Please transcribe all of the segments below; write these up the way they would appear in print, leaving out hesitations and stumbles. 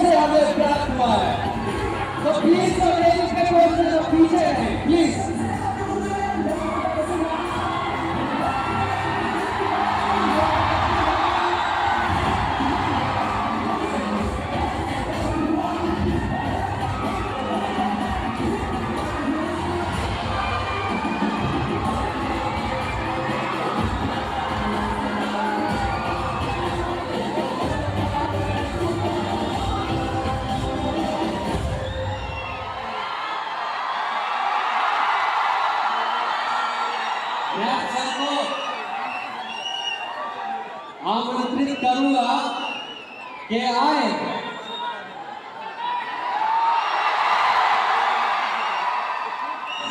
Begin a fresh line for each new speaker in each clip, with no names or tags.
से हमें प्राप्त हुआ है। तो प्लीज लेडीज के क्वेश्चन तो पीछे हैं प्लीज। आमंत्रित करूंगा कि आए।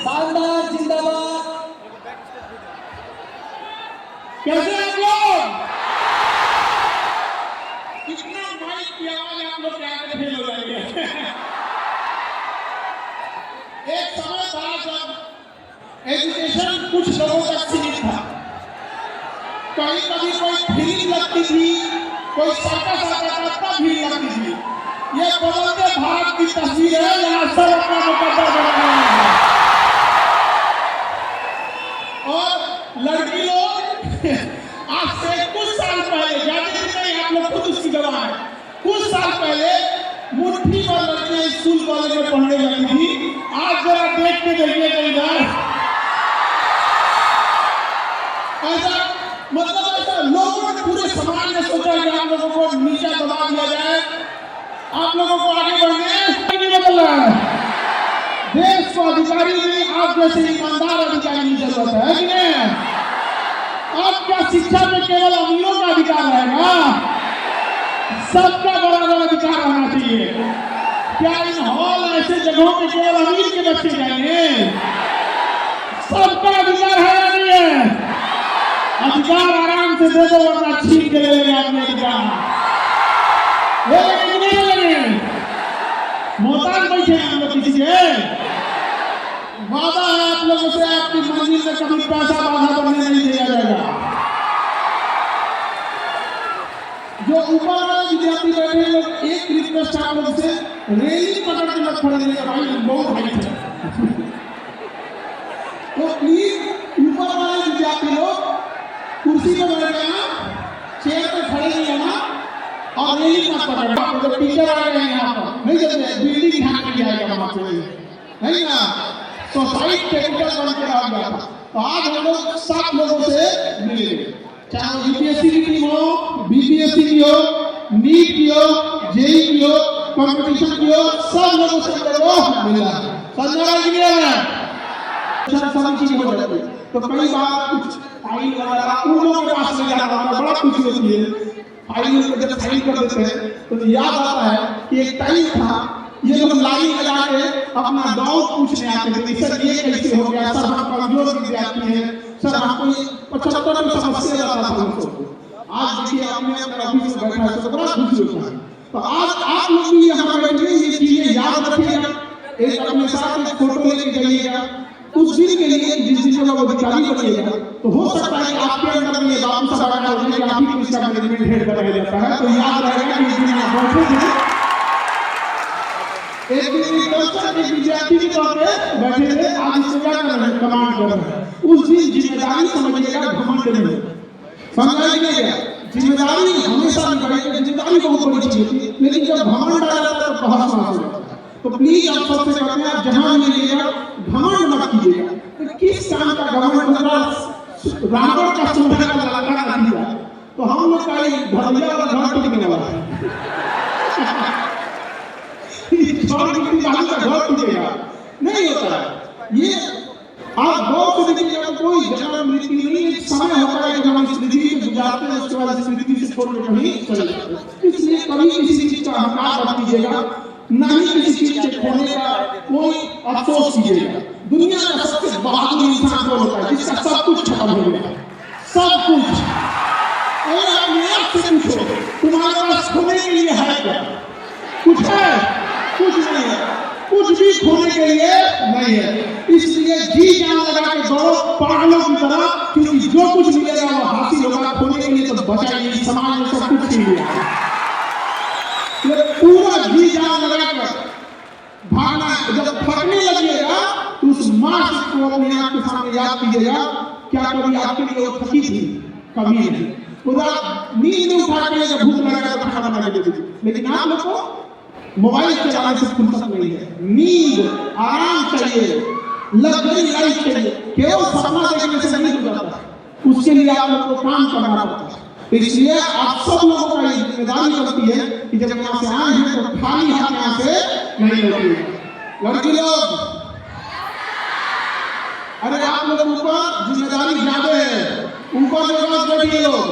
शानदार जिंदाबाद।
कैसे आप लोग? इतना माइक की आवाज आप लोग क्या करके फेल हो जाएंगे। एक समय था जब एजुकेशन कुछ लोगों तक सीमित था। कहीं कभी कोई फिल्म लगती थी, कोई सर्कस आता था, तब भीड़ लगती थी। ये बदलते भारत की तस्वीर है, यहाँ सब अपना मुकद्दर बना रहे हैं। और लड़की लोग आज से कुछ साल पहले, ज्यादा दिन नहीं, आप लोग खुद उसकी गवाह हैं, कुछ साल पहले मुट्ठी भर लड़कियां स्कूल कॉलेज में पढ़ने जाती थी। आज जरा देख के देखिएगा इधर, ऐसा मतलब ऐसा लोगों ने पूरे समाज ने सोचा कि आप लोगों को नीचा दबा दिया जाए, आप लोगों को आगे बढ़ने नहीं बदल रहा है। देश को अधिकारी में आप जैसे ईमानदार अधिकारी की जरूरत है कि नहीं? अब क्या शिक्षा में केवल अमीरों का अधिकार रहेगा? सबका बराबर अधिकार होना चाहिए। क्या इन हॉल ऐसे जगहों पे केवल अमीर के बच्चे जाएंगे? सबका अधिकार है या नहीं है? अधिकार आराम से दे दो वरना छीन के ले लेंगे अपने अधिकार। वो नहीं लगे मोहताज बैठे हम लोग किसी के। वादा है आप लोगों से, आपकी मंजिल में कभी पैसा बाधा बनने नहीं दिया जाएगा। जो ऊपर वाले विद्यार्थी बैठे हैं लोग, एक रिक्वेस्ट आप लोगों से, रेलिंग पकड़ के मत खड़े रहिएगा भाई, बहुत हाइट है। तो प्लीज ऊपर वाले विद्यार्थी लोग कुर्सी पे बैठ जाना, चेयर पे खड़े नहीं रहना और रेलिंग मत पकड़ना। तो टीचर आ रहे हैं यहाँ पर, नहीं जब बिल्डिंग ध्यान में जाएगा वहाँ पे, नहीं ना सोसाइटी टेक्निकल बन के आ गया था। तो आज हम लोग 7 लोगों से मिले, चाहे यूपीएससी की टीम हो, बीपीएससी की हो, नीट की हो, जेई की हो, कंपटीशन की हो, सब लोगों से मिला। संजय जी सभी चीज हो जाती है। तो कई बार कुछ फाइल वगैरह उन लोगों के पास ले जाना होता है, बड़ा खुशी होती है। फाइल को जब साइन कर देते हैं तो याद आता है कि एक टाइम था, ये लोग लाइन लगा के अपना डाउट पूछने आते थे, सर ये कैसे हो गया, सर हम कमजोर विद्यार्थी हैं, सर हमको 75 में समस्या जाता था हमको। आज देखिए आपने अपने ऑफिस में बैठा है तो बड़ा खुशी होता है। तो आज आप लोग भी यहाँ बैठे ये चीजें याद रखिएगा, एक अपने साथ एक फोटो लेके जाइएगा। उस दिन के लिए जिस दिन जब वो अधिकारी बनिएगा तो हो सकता है कि आपके अंदर में ये बात सब आना हो कि आप ही इसका मैनेजमेंट हेड बनाया जाता है। तो याद रहेगा कि इस दिन आप बैठे थे, एक दिन एक विद्यार्थी के तौर पे बैठे थे, आज सेवा कर रहे हैं, कमांड कर रहे हैं। उस दिन जिम्मेदारी समझिएगा, घमंड नहीं समझा गया। जिम्मेदारी हमेशा निभाइएगा, जिम्मेदारी बहुत बड़ी चीज है, लेकिन जब घमंड आ जाता है तो बहुत समझ आता है। तो प्लीज आप सबसे कहते हैं, जहां मिलिएगा घमंड मत कीजिएगा। तो किस काम का घमंड, मतलब रावण का सुंदर का लड़का कर दिया तो हम लोग का भैया और घर टूटने वाला है। घर टूटेगा नहीं होता है। ये आप बहुत से देखिएगा, कोई जन्म मृत्यु नहीं, एक समय होता है कि हम इस पृथ्वी पे गुजारते हैं, उसके बाद इस पृथ्वी से छोड़ के कहीं चले जाते हैं। इसलिए कभी किसी चीज का अहंकार मत कीजिएगा, ना ही किसी चीज के खोने का कोई अफसोस कीजिएगा। दुनिया का सबसे बहादुर इंसान कौन होता है? जिसका सब कुछ खत्म हो गया, सब कुछ। और अपने आप से पूछो, तुम्हारे पास खोने के लिए है क्या? कुछ है? कुछ नहीं है, कुछ भी खोने के लिए नहीं है। इसलिए जी जान लगा के दौड़ो पागलों की तरह, क्योंकि जो कुछ मिलेगा वो हासिल होगा। खोने के लिए तो बचाइए, समाज में सब कुछ छीन लिया। ये पूरा जी जान लगाकर भागना है। जब थकने लगिएगा तो उस माँ को अपने आप के सामने याद कीजिएगा, क्या कभी आपके लिए वो थकी थी? कभी नहीं। पूरा नींद में उठा के जब भूख लगा तो खाना बना के दे दी। लेकिन आप लोग को मोबाइल चलाने से फुर्सत नहीं है, नींद आराम चाहिए, लग्जरी लाइफ चाहिए, केवल सपना देखने से नहीं हो जाता, उसके लिए आप लोग को काम करना पड़ता है। इसलिए आप सब लोगों का ये जिम्मेदारी बनती है कि जब यहाँ से आए हैं तो खाली हाथ यहाँ से नहीं लौटिए। लड़की लोग, अरे आप लोग ऊपर जिम्मेदारी ज्यादा है, ऊपर जगह बैठिए लोग,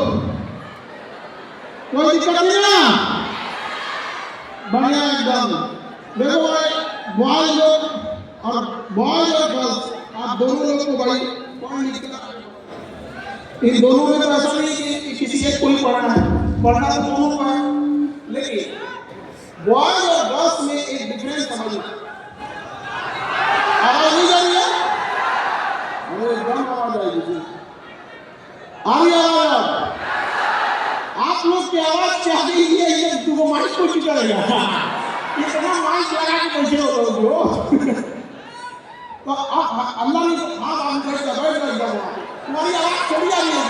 कोई दिक्कत नहीं ना, बढ़िया एकदम। देखो बॉयज लोग और गर्ल्स, आप दोनों लोग को बड़ी कौन दिक्कत, इन दोनों में तो ऐसा नहीं कि किसी एक कोई पढ़ना है, पढ़ना तो दोनों का है, लेकिन बॉयज और गर्ल्स में एक डिफरेंस समझना। आवाज नहीं जा रही है? अरे एकदम आवाज आएगी, आ रही आवाज? आप लोग की आवाज चाहते ही है, ये तुमको माइक को करेगा, इतना माइक लगा के कैसे हो लोग? तो अल्लाह ने हाँ काम करेगा, बैठ जाओ, तुम्हारी आवाज चली आ रही है,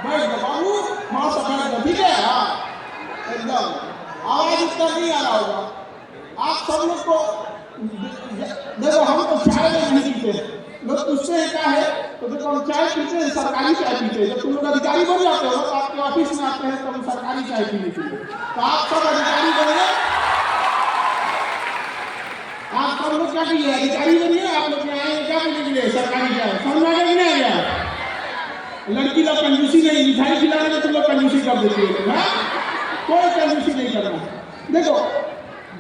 बैठ जाओ बाबू, माँ से बैठ जाओ, ठीक है? हाँ एकदम आवाज इतना नहीं आ रहा होगा। आप सब लोग को देखो, हम तो चाय नहीं पीते, लोग पूछते हैं क्या है, तो देखो हम चाय पीते हैं, सरकारी चाय पीते हैं। जब तुम लोग अधिकारी बन जाते हो तो आपके ऑफिस में आते हैं तो हम सरकारी चाय पीने के लिए, तो आप सब अधिकारी बनिए, आप सब लोग क्या कीजिए, अधिकारी बनिए। आप लोग आएंगे क्या करने के लिए? सरकारी चाय। समझ आ गया नहीं आया? लड़की लोग कंजूसी नहीं, मिठाई खिलाने में तुम लोग कंजूसी कर देती है, कोई कंजूसी नहीं करना। देखो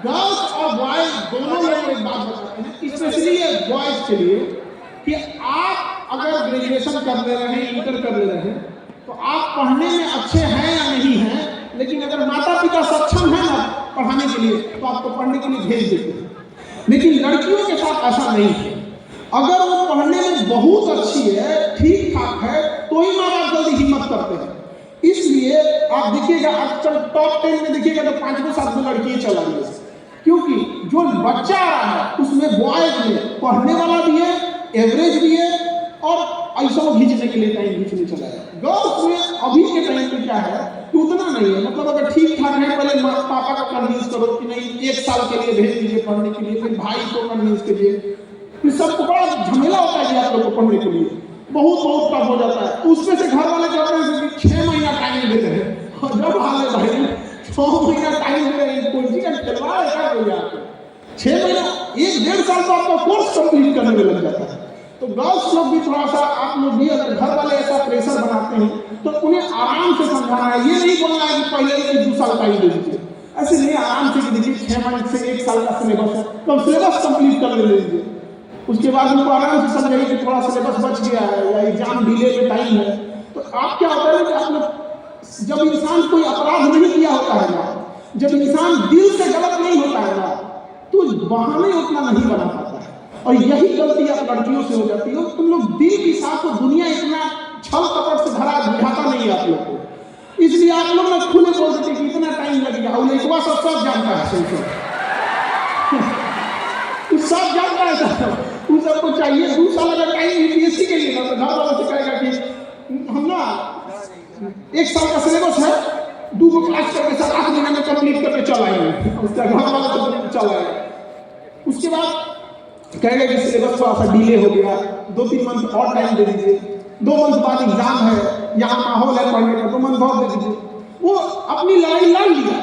गर्ल्स और बॉयज दोनों लोग एक बात बताते हैं, स्पेशली बॉयज के लिए, कि आप अगर ग्रेजुएशन कर ले रहे हैं, इंटर कर ले रहे हैं, तो आप पढ़ने में अच्छे हैं या नहीं हैं, लेकिन अगर माता पिता सक्षम है ना पढ़ाने के लिए तो आपको पढ़ने के लिए भेज देते हैं। लेकिन लड़कियों के साथ ऐसा नहीं है, अगर वो पढ़ने में बहुत अच्छी है, ठीक ठाक है, तो ही माँ बाप जल्दी हिम्मत करते हैं। इसलिए आप देखिएगा आजकल टॉप 10 में देखिएगा तो 5-7 लड़कियां चल रही है, क्योंकि जो बच्चा आ रहा है उसमें बॉयज में पढ़ने वाला भी है, एवरेज भी है, और ऐसा खींचने के लिए टाइम खींचने चला है। गर्ल्स में अभी के टाइम पे क्या है कि उतना नहीं है, मतलब अगर ठीक ठाक है, पहले पापा को कन्विंस करो कि नहीं 1 साल के लिए भेज दीजिए पढ़ने के लिए, फिर भाई को कन्विंस कीजिए, फिर सबको बड़ा झमेला होता है आप लोग को पढ़ने के लिए, बहुत टफ हो जाता है। उसमें से घर वाले कहते हैं कि 6 महीना टाइम देते हैं, और जब हाल है भाई 6 महीना टाइम दे रहे हैं, कोई का चलवा है क्या कोई आपको? 6 महीना 1-1.5 साल तो आपका कोर्स कंप्लीट करने में लग जाता है। तो गर्ल्स लोग भी थोड़ा सा, आप लोग भी अगर घर वाले ऐसा प्रेशर बनाते हैं तो उन्हें आराम से समझाना है, ये नहीं बोलना है कि पहले ही 2 साल टाइम दे दीजिए, ऐसे नहीं, आराम से देखिए 6 महीने से 1 साल का सिलेबस है तो सिलेबस कंप्लीट कर ले लीजिए, उसके बाद उनको आराम से समझाइए कि थोड़ा सिलेबस बच गया है या एग्जाम डिले में टाइम है। तो आप क्या होता है कि आप लोग, जब इंसान कोई अपराध नहीं किया होता है ना, जब इंसान दिल से गलत नहीं होता है ना, तो बहाने उतना नहीं बना पाता है, और यही गलती आप लड़कियों से हो जाती है। तुम लोग दिल के साथ तो दुनिया इतना छल कपट से भरा बुझाता नहीं है आप लोग को, इसलिए आप लोग ना खुले बोल देते कि इतना टाइम लगेगा, और एक सब जानता है, सब जानता है सब, उन सबको चाहिए 2 साल अगर टाइम यूपीएससी के लिए ना, तो घर वालों से कहेगा कि हम ना 1 साल का सिलेबस है, 2 क्लास करके 7-8 महीने में कंप्लीट करके चल आएंगे, उसका घर वाला तो चल आएगा। उसके बाद कहेगा कि सिलेबस थोड़ा सा डिले हो गया, 2-3 मंथ और टाइम दे दीजिए, 2 मंथ बाद एग्जाम है, यहाँ माहौल है पढ़ने का, 2 मंथ और दे दीजिए। वो अपनी लड़ाई लड़ लिया,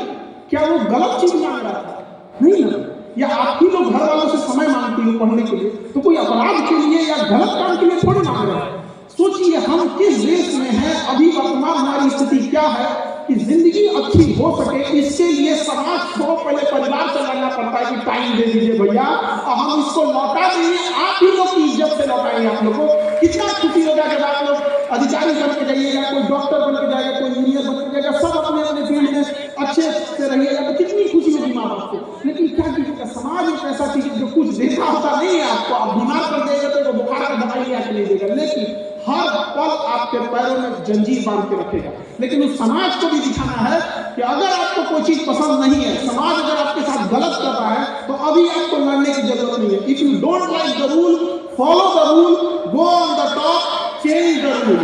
क्या वो गलत चीज मांग रहा था? नहीं ना, या आप ही लोग घर वालों से समय मांगती हो पढ़ने के लिए, तो कोई अपराध के लिए या गलत काम के लिए थोड़ी मांग रहे हैं। सोचिए हम किस देश में हैं, अभी वर्तमान हमारी स्थिति क्या है कि जिंदगी अच्छी हो सके, इसके लिए समाज को पहले परिवार से लड़ना पड़ता है कि टाइम दे दीजिए भैया, और हम इसको लौटा देंगे, आप ही लोग की इज्जत से लौटाएंगे। आप लोग को कितना खुशी होगा जब आप लोग अधिकारी बन के जाइएगा, कोई डॉक्टर बन के जाएगा, कोई इंजीनियर बन के जाएगा, सब अपने अपने फील्ड में अच्छे से रहिएगा, तो कितनी खुशी होगी माँ बाप को। लेकिन क्या कीजिएगा, समाज एक ऐसा चीज जो कुछ देखा होता नहीं है आपको, आप बीमार कर देगा तो बुखार का दवाई आके नहीं देगा, लेकिन हर पल आपके पैरों पैरों में जंजीर बांध के रखेगा। लेकिन उस समाज को भी दिखाना है कि अगर आपको कोई चीज पसंद नहीं है, समाज अगर आपके साथ गलत कर रहा है, तो अभी आपको लड़ने की जरूरत नहीं है। If you don't like the rule, follow the rule, go on the top, change the rule.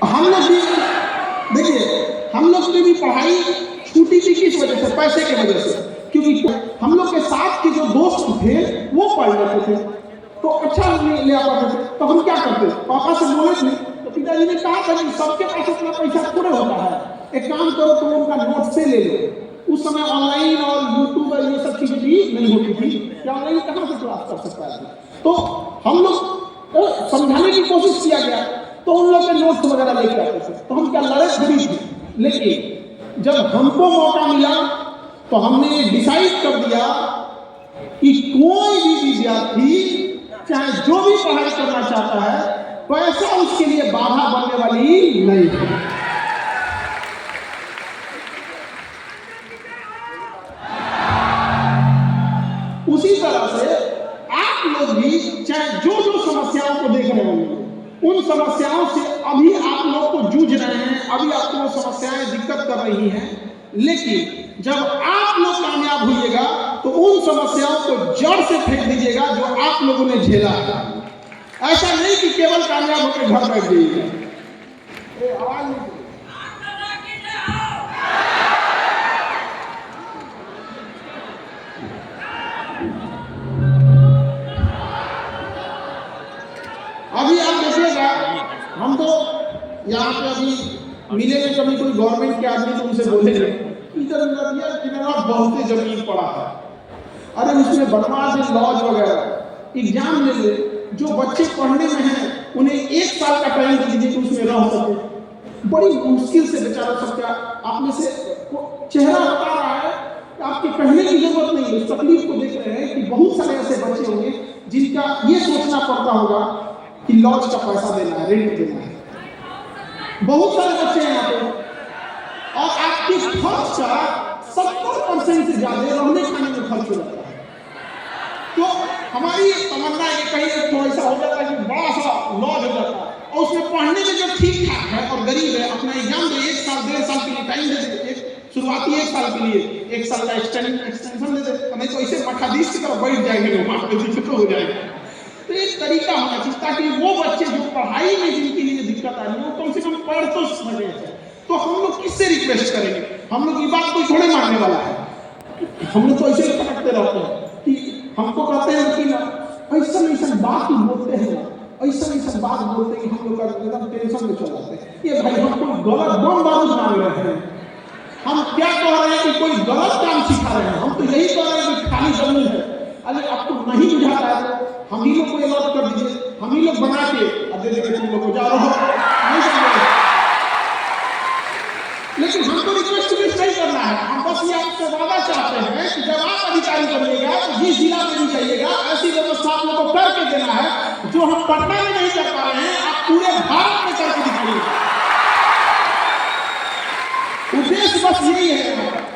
हम लोग भी देखिए, हम लोग की भी पढ़ाई छूटी थी किस वजह से? पैसे की वजह से। क्योंकि हम लोग के साथ के जो दोस्त थे वो पढ़ लेते थे तो अच्छा ले आ पाते थे। तो हम क्या करते, पापा से बोले थे तो पिताजी ने कहा था कि सबके पास इतना पैसा थोड़े होता है, एक काम करो तुम उनका नोट से ले लो। उस समय ऑनलाइन और यूट्यूब और ये सब चीजें भी नहीं होती थी कि ऑनलाइन कहाँ से क्लास कर सकता है। तो हम लोग समझाने की कोशिश किया गया तो उन लोग के नोट्स वगैरह लेके आते थे। तो हम क्या लड़े थोड़ी थे, लेकिन जब हमको मौका मिला तो हमने डिसाइड कर दिया कि कोई भी विद्यार्थी चाहे जो भी पढ़ाई करना चाहता है, पैसा उसके लिए बाधा बनने वाली नहीं है। उसी तरह से आप लोग भी चाहे जो जो समस्याओं को देख रहे होंगे, उन समस्याओं से अभी आप लोग को जूझ रहे हैं, अभी आपको वो समस्याएं दिक्कत कर रही हैं, लेकिन जब आप लोग कामयाब होइएगा तो उन समस्याओं को जड़ से फेंक दीजिएगा जो आप लोगों ने झेला है। ऐसा नहीं कि केवल कामयाब होकर घर बैठ जाइएगा। अभी आप देखिएगा, हम तो यहाँ पे अभी मिले में कभी कोई गवर्नमेंट के आदमी तो उनसे बोलेंगे इधर नदिया किनारा बहुत जमीन पड़ा है, अरे उसमें बनवा दे लॉज वगैरह, एग्जाम ले ले, जो बच्चे पढ़ने में हैं उन्हें 1 साल का टाइम दे दीजिए कि उसमें रह सके। बड़ी मुश्किल से बेचारा सबका आप में से चेहरा बता रहा है, आपके कहने की जरूरत नहीं है, उस तकलीफ को देख रहे हैं कि बहुत सारे ऐसे बच्चे होंगे जिनका ये सोचना पड़ता होगा कि लॉज का पैसा देना है, रेंट देना है। बहुत सारे बच्चे हैं यहाँ पे, और आपके खर्च का 70% से ज्यादा रहने खाने में खर्च हो जाता है। तो हमारी तमन्ना है कि कहीं थोड़ा सा हो जाता है कि बड़ा सा लॉज हो जाता है, और उसमें पढ़ने में जो ठीक ठाक है और गरीब है अपना एग्जाम दे, 1 साल 1.5 साल के लिए टाइम दे दे, शुरुआती 1 साल के लिए 1 साल का एक्सटेंशन दे दे, नहीं तो ऐसे मठाधीश की तरफ बैठ जाएंगे लोग, वहां पे दिक्कत हो जाएगी। तो एक तरीका होना चाहिए ताकि वो बच्चे जो पढ़ाई में जिनके लिए दिक्कत आ रही है वो कम से कम पढ़ तो समझे। तो हम लोग किससे रिक्वेस्ट करेंगे? हम लोग ये बात कोई थोड़े मानने वाला है, हम लोग तो ऐसे ही फटकते रहते हैं कि हमको कहते हैं कि ऐसा बात बोलते हैं, ऐसा बात बोलते हैं कि हम लोग एकदम टेंशन में चल जाते हैं। ये भाई हम कोई गलत बम बारूद मांग रहे हैं, हम क्या कह रहे हैं कि कोई गलत काम सिखा रहे हैं, हम तो यही कह रहे हैं कि खाली जमीन है। अगर आपको नहीं बुझाता है तो हम ही लोग को अलॉट कर दीजिए, हम ही लोग बना के अब दे देंगे, तुम लोग को जाओ नहीं समझे। लेकिन हमको रिक्वेस्ट नहीं करना है, हम बस ये आपसे वादा चाहते हैं कि जब आप अधिकारी बनिएगा तो जिस जिला में भी जाइएगा ऐसी व्यवस्था आप लोगों को करके देना है जो हम पटना में नहीं कर पा रहे हैं, आप पूरे भारत में करके दिखाइएगा। उद्देश्य बस यही है,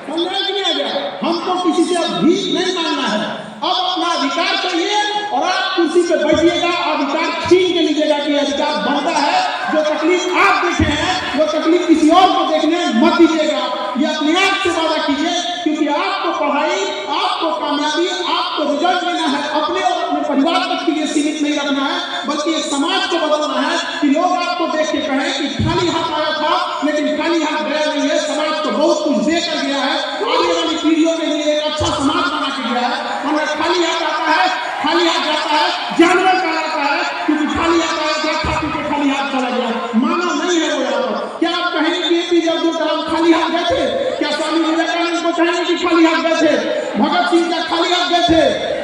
समझ में आ गया? हमको किसी से अब भीख नहीं मांगना है, अब अपना अधिकार चाहिए और आप कुर्सी पे बैठिएगा, अधिकार छीन के लीजिएगा कि अधिकार बनता है। जो तकलीफ आप देखे हैं वो तकलीफ किसी और को देखने मत दीजिएगा, ये अपने आप से वादा कीजिए, क्योंकि आपको पढ़ाई, आपको कामयाबी, आपको रिजल्ट लेना है, अपने और अपने परिवार तक के लिए सीमित नहीं रखना है, बल्कि एक समाज को बदलना है कि लोग आपको देख के कहें कि खाली हाथ आया था लेकिन खाली हाथ गया नहीं है, समाज को बहुत कुछ देकर गया है, आने वाली पीढ़ियों के लिए एक अच्छा समाज बना के गया है। हमें खाली हाथ आता है, खाली हाथ जाता है, जानवर का आता है, क्योंकि खाली हाथ आया था, खा पी के खाली हाथ चला गया, माना नहीं है वो यहाँ पर। क्या आप कहेंगे कि APJ अब्दुल कलाम खाली हाथ गए थे? क्या स्वामी विवेकानंद को कहेंगे कि खाली हाथ गए थे? भगत सिंह का खाली हाथ गए थे?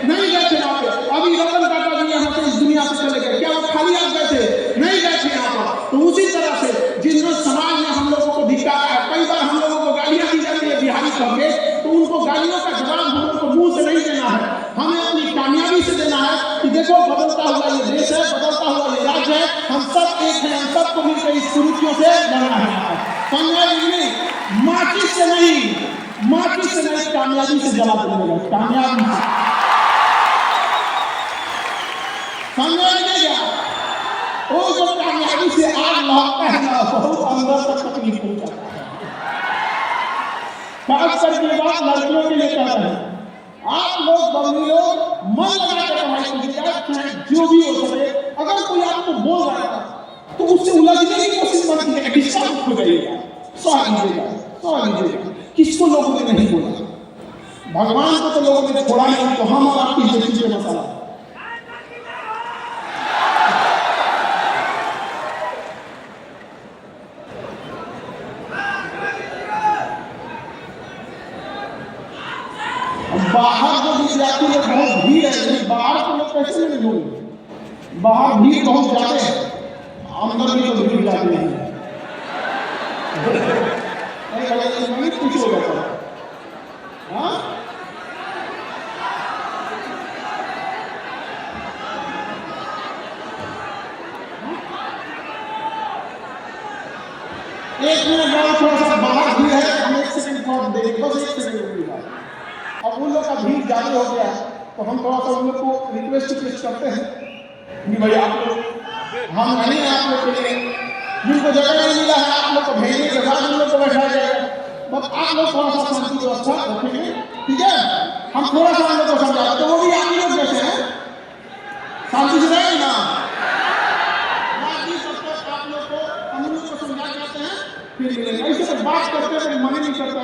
नहीं गए थे वहां पे। अभी रतन टाटा जी यहाँ से इस दुनिया से चले गए, क्या वो खाली हाथ गए थे? नहीं गए थे यहाँ पर। तो उसी तरह से जिस समाज ने हम लोगों को धिक्कारा है, कई बार हम लोगों को गालियां दी जाती है बिहारी करके, तो उनको गालियों का जवाब हम लोगों को मुंह से नहीं देना है, हमें अपनी कामयाबी से देना है कि देखो बदलता हुआ ये देश है, बदलता हुआ ये राज्य है, हम सब एक हैं, हम सबको मिलकर इस कुरीतियों से लड़ना है। माचिस से नहीं, माचिस से नहीं, कामयाबी से जला देगा, कामयाबी से। समझ में नहीं गया? वो जो कामयाबी से आग लहकता है ना, बहुत अंदर तक तकलीफ पहुंचाता है। खास करके बात लड़कियों के लिए कहता है, आप लोग बंदी लोग मन लगा कर पढ़ाई कीजिएगा, चाहे जो भी हो सके। अगर कोई आपको बोल रहा है तो उससे उलझने की कोशिश मत कीजिएगा, डिस्टर्ब हो जाइएगा, सह लीजिएगा। किसको लोगों ने नहीं बोला? भगवान को तो लोगों ने छोड़ा नहीं, तो हम और आपकी जिंदगी में मसाला। बाहर जो विद्यार्थी लोग बहुत भीड़ है, लेकिन बाहर के लोग कैसे नहीं होंगे? बाहर भीड़ बहुत ज्यादा है, अंदर भी तो भीड़ ज्यादा नहीं है। नहीं कुछ होगा तो हाँ, एक मिनट बाद थोड़ा सा बाहर भीड़ है, हम एक सेकंड थोड़ा देख, बस एक सेकंड की बात। अब उन लोग का भीड़ ज्यादा हो गया तो हम थोड़ा सा उन लोग को रिक्वेस्ट करते हैं कि भाई आप लोग, हम नहीं आप लोग के लिए, जिनको जगह नहीं मिला है आप लोग को भेजने के बाद उन लोग को बैठाया जाएगा। बस आप लोग थोड़ा सा शांति व्यवस्था रखेंगे, ठीक है? हम थोड़ा सा हम लोग को समझा, तो वो भी आप लोग जैसे हैं, शांति से रहेंगे ना। बाकी सब तक आप लोग को हम लोग को समझा जाते हैं, फिर मिलेंगे। ऐसे बात करते हैं मन नहीं करता।